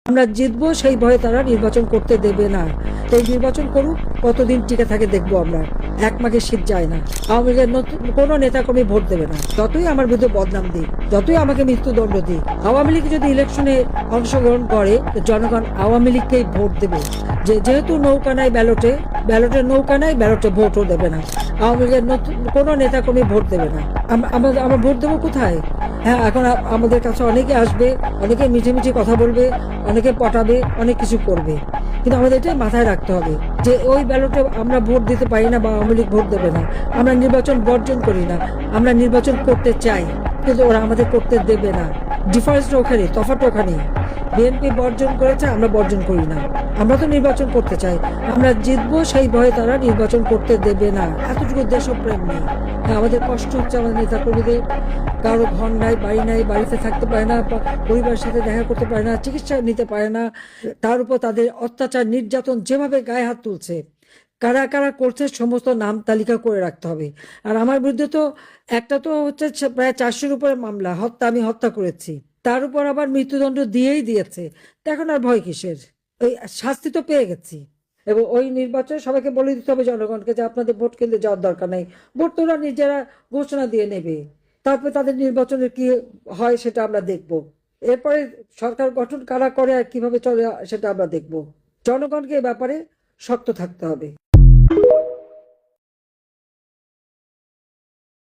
আমরা জিতবো সেই ভয়ে তারা নির্বাচন করতে দেবে না। এই নির্বাচন করুক, কতদিন টিকে থাকে দেখবো আমরা। এক মাঘে শীত যায় না। আওয়ামী লীগের কোনো নেতাকর্মী ভোট দেবে না, যতই আমার বিরুদ্ধে বদনাম দিক, যতই আমাকে মৃত্যুদণ্ড দিক। আওয়ামী লীগ যদি ইলেকশনে অংশগ্রহণ করে, জনগণ আওয়ামী লীগকেই ভোট দেবে। যেহেতু নৌকা নাই ব্যালটে, ব্যালটের নৌকা নাই, ব্যালটে ভোটও দেবে না। আওয়ামী লীগের কোনো নেতাকর্মী ভোট দেবে না। আমরা ভোট দেবো কোথায়? হ্যাঁ, এখন আমাদের কাছে অনেকে আসবে, অনেকে মিঠে মিঠে কথা বলবে, অনেকে পটাবে, অনেক কিছু করবে, কিন্তু আমাদের এটাই মাথায় রাখতে হবে যে ওই ব্যালটে আমরা ভোট দিতে পারি না বা আওয়ামী লীগ ভোট দেবে না। আমরা নির্বাচন বর্জন করি না, আমরা নির্বাচন করতে চাই, কিন্তু ওরা আমাদের করতে দেবে না। ডিফারেন্সটা ওখানে, তফাৎ ওখানে। বিএনপি বর্জন করেছে, আমরা বর্জন করি না। আমরা তো নির্বাচন করতে চাই, আমরা জিতবো সেই ভয়ে তারা নির্বাচন করতে দেবে না। এতটুকু দেশপ্রেম নেই। আমাদের কষ্ট হচ্ছে আমাদের নেতাকর্মীদের, কারো ঘর নাই, বাড়ি নাই, বাড়িতে থাকতে পারে না, পরিবারের সাথে দেখা করতে পারে না, চিকিৎসা নিতে পারে না। তার উপর তাদের অত্যাচার, নির্যাতন যেভাবে গায়ে হাত তুলছে, কারা কারা করছে সমস্ত নাম তালিকা করে রাখতে হবে। আর আমার বিরুদ্ধে তো একটা তো হচ্ছে প্রায় 400-র উপরে মামলা, আমি হত্যা করেছি, তার উপর আবার মৃত্যুদণ্ড দিয়েই দিয়েছে। এখন আর ভয় কিসের? ওই শাস্তি তো পেয়ে গেছি। এবং ওই নির্বাচনে সবাইকে বলে দিতে হবে জনগণকে যে আপনাদের ভোট কেন্দ্রে যাওয়ার দরকার নাই, ভোট তো ওরা নিজেরা ঘোষণা দিয়ে নেবে। তারপরে তাদের নির্বাচনের কি হয় সেটা আমরা দেখব। এরপরে সরকার গঠন কারা করে আর কিভাবে চলে সেটা আমরা দেখব। জনগণকে এ ব্যাপারে শক্ত থাকতে হবে।